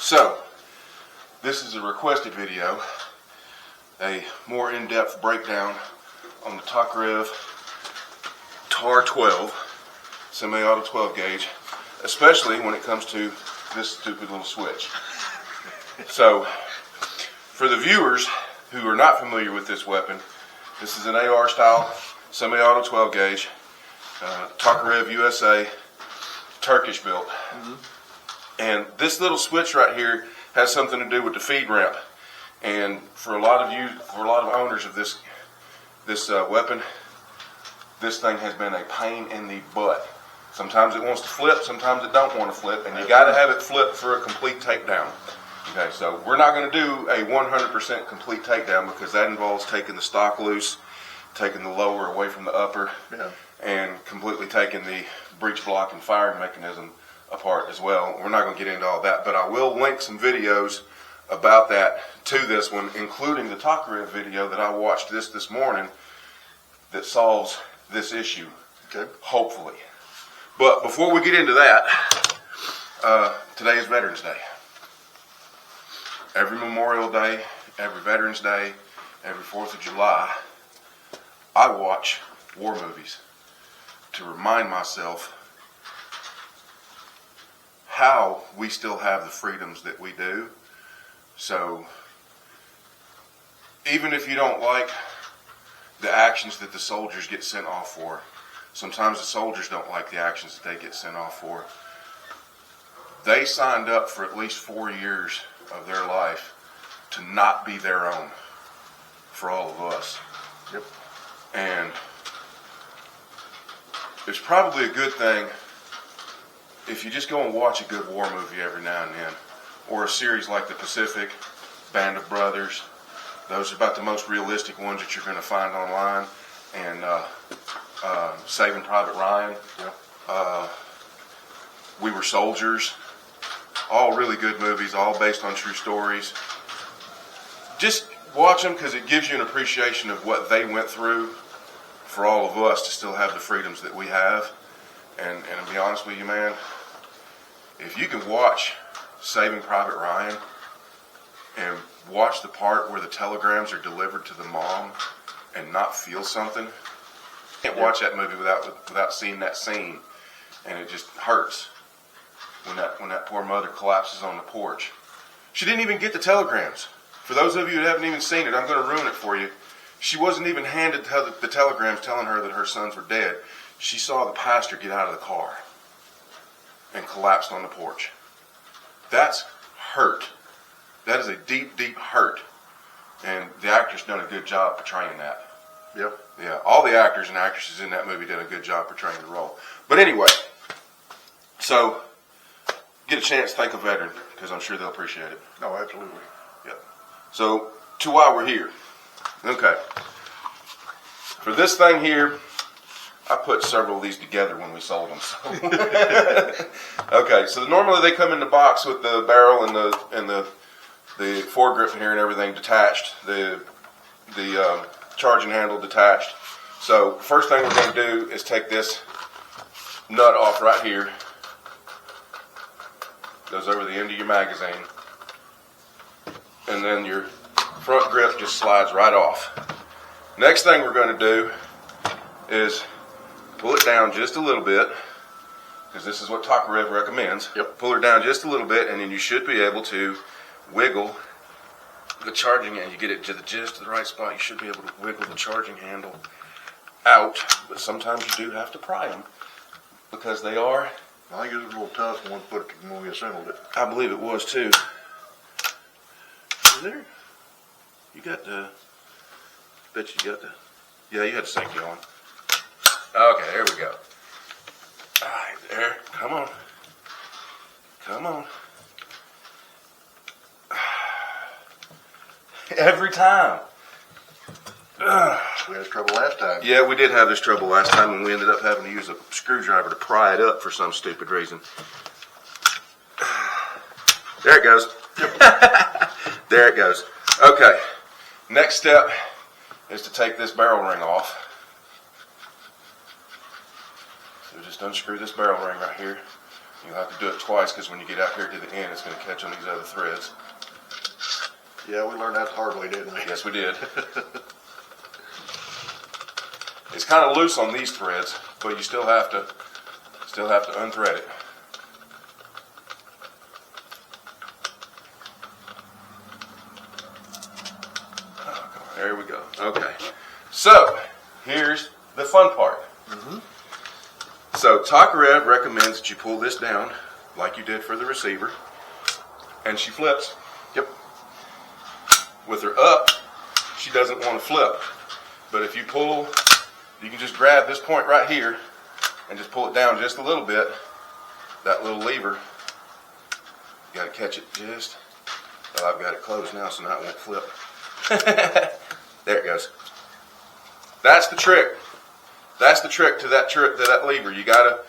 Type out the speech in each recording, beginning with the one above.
So, this is a requested video, a more in-depth breakdown on the Tokarev TAR12 semi-auto 12 gauge, especially when it comes to this stupid little switch. So, for the viewers who are not familiar with this weapon, this is an AR style semi-auto 12 gauge, Tokarev USA, Turkish built. And this little switch right here has something to do with the feed ramp. And for a lot of owners of this weapon, this thing has been a pain in the butt. Sometimes it wants to flip, sometimes it don't want to flip, and you got to have it flip for a complete takedown. Okay, so we're not going to do a 100% complete takedown because that involves taking the stock loose, taking the lower away from the upper, and completely taking the breech block and firing mechanism apart as well. We're not going to get into all that, but I will link some videos about that to this one, including the Tokarev video that I watched this morning that solves this issue, hopefully. But before we get into that, today is Veterans Day. Every Memorial Day, every Veterans Day, every 4th of July, I watch war movies to remind myself how we still have the freedoms that we do. So, even if you don't like the actions that the soldiers get sent off for, sometimes the soldiers don't like the actions that they get sent off for. They signed up for at least 4 years of their life to not be their own for all of us. And it's probably a good thing if you just go and watch a good war movie every now and then, or a series like The Pacific, Band of Brothers. Those are about the most realistic ones that you're going to find online. And Saving Private Ryan, We Were Soldiers, all really good movies, all based on true stories. Just watch them because it gives you an appreciation of what they went through for all of us to still have the freedoms that we have. And to be honest with you, man, if you can watch Saving Private Ryan and watch the part where the telegrams are delivered to the mom and not feel something, you can't watch that movie without seeing that scene, and it just hurts when that poor mother collapses on the porch. She didn't even get the telegrams. For those of you who haven't even seen it, I'm going to ruin it for you. She wasn't even handed the telegrams telling her that her sons were dead. She saw the pastor get out of the car and collapsed on the porch. That's hurt. That is a deep, deep hurt. And the actor's done a good job portraying that. Yeah, all the actors and actresses in that movie did a good job portraying the role. But anyway, so get a chance, thank a veteran, because I'm sure they'll appreciate it. No, absolutely. Yep. So, to why we're here. Okay. For this thing here, I put several of these together when we sold them. So. Okay, so normally they come in the box with the barrel and the foregrip here and everything detached, the charging handle detached. So first thing we're going to do is take this nut off right here. Goes over the end of your magazine, and then your front grip just slides right off. Next thing we're going to do is pull it down just a little bit, because this is what Tokarev recommends. Pull it down just a little bit, and then you should be able to wiggle the charging, and you get it to just the right spot. You should be able to wiggle the charging handle out, but sometimes you do have to pry them because they are. I think it was a little tough when we assembled it. I believe it was too. Is there? You got the. Bet you got the. Yeah, you had the safety on. Okay, there we go. All right, there. Come on. Come on. Every time. We had trouble last time. Yeah, we did have this trouble last time, and we ended up having to use a screwdriver to pry it up for some stupid reason. There it goes. There it goes. Okay. Next step is to take this barrel ring off. So just unscrew this barrel ring right here. You'll have to do it twice because when you get out here to the end, it's going to catch on these other threads. Yeah, we learned that the hard way, didn't we? Yes, we did. It's kind of loose on these threads, but you still have to unthread it. Oh, come on, there we go. Okay. So, here's the fun part. So, Tokarev recommends that you pull this down like you did for the receiver, and she flips. Yep. With her up, she doesn't want to flip. But if you pull, you can just grab this point right here and just pull it down just a little bit. That little lever, you got to catch it just. Well, I've got it closed now, so now it won't flip. There it goes. That's the trick. That's the trick to that lever. You gotta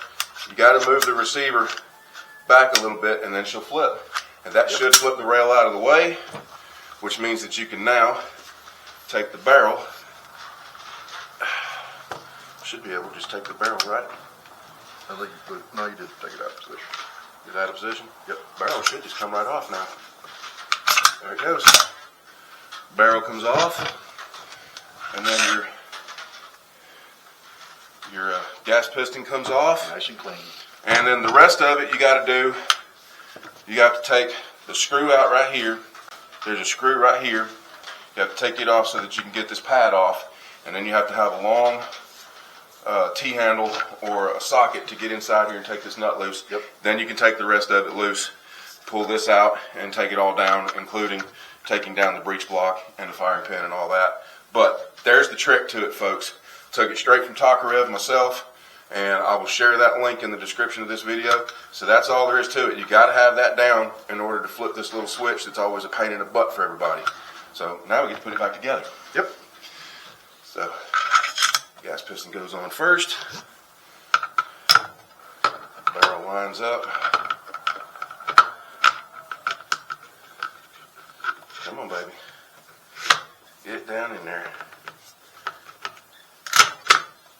move the receiver back a little bit, and then she'll flip. And that should flip the rail out of the way, which means that you can now take the barrel. Should be able to just take the barrel right. I think you put, no, you did take it out of position. Get out of position. Yep. Barrel should just come right off now. There it goes. Barrel comes off, and then your gas piston comes off. Nice and clean. And then the rest of it, you got to do. You got to take the screw out right here. There's a screw right here. You have to take it off so that you can get this pad off, and then you have to have a long T-handle or a socket to get inside here and take this nut loose. Yep. Then you can take the rest of it loose, pull this out, and take it all down, including taking down the breech block and the firing pin and all that. But there's the trick to it, folks. Took it straight from Tokarev myself, and I will share that link in the description of this video. So that's all there is to it. You got to have that down in order to flip this little switch that's always a pain in the butt for everybody. So now we get to put it back together. Yep. So gas piston goes on first. Barrel lines up. Come on, baby. Get down in there.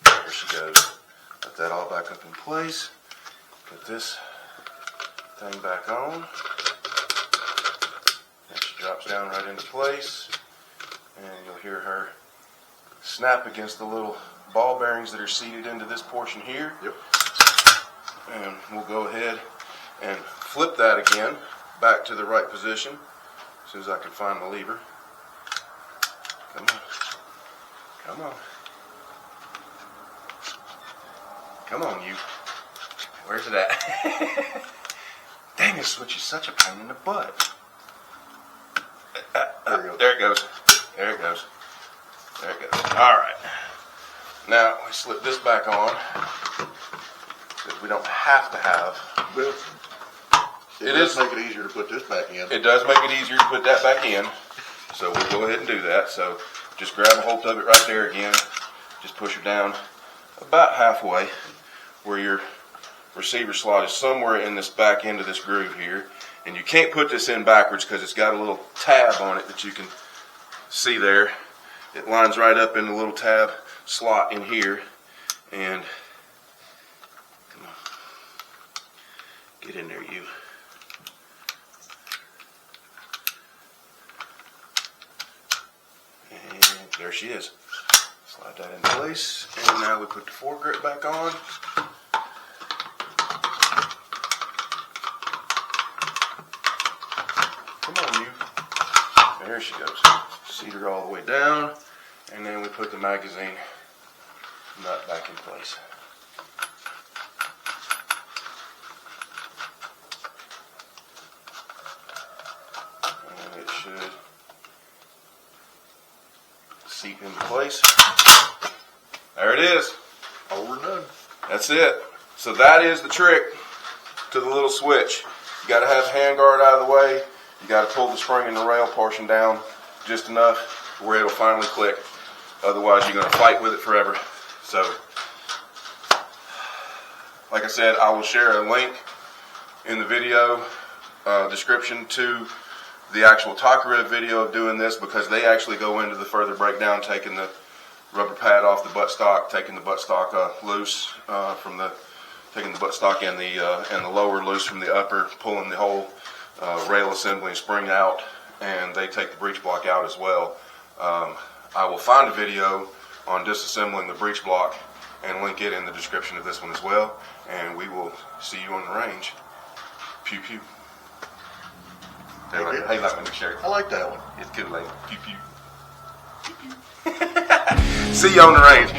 There she goes. Put that all back up in place. Put this thing back on. And she drops down right into place. And you'll hear her snap against the little ball bearings that are seated into this portion here. Yep. And we'll go ahead and flip that again back to the right position as soon as I can find the lever. Come on. Come on. Come on, you. Where's it at? Dang, this switch is such a pain in the butt. There it goes. There it goes. There it goes. All right. Now we slip this back on because we don't have to have. Well, it does make it easier to put this back in. It does make it easier to put that back in. So we'll go ahead and do that. So just grab a hold of it right there again. Just push her down about halfway where your receiver slot is somewhere in this back end of this groove here. And you can't put this in backwards because it's got a little tab on it that you can see there. It lines right up in the little tab slot in here. And come on, get in there, you. And there she is. Slide that in place. And now we put the foregrip back on. Come on, you. There she goes. Seat her all the way down. And then we put the magazine nut back in place. And it should seat into place. There it is. Over and done. That's it. So that is the trick to the little switch. You got to have the handguard out of the way. You got to pull the spring and the rail portion down just enough where it'll finally click. Otherwise, you're going to fight with it forever. So, like I said, I will share a link in the video description to the actual Tokarev video of doing this, because they actually go into the further breakdown, taking the rubber pad off the buttstock, taking the buttstock loose from the picking the buttstock and the lower loose from the upper, pulling the whole rail assembly and spring out, and they take the breech block out as well. I will find a video on disassembling the breech block and link it in the description of this one as well, and we will see you on the range. Pew pew. Hey, like my new shirt. I like that one. It's cool, like pew pew. Pew pew. See you on the range.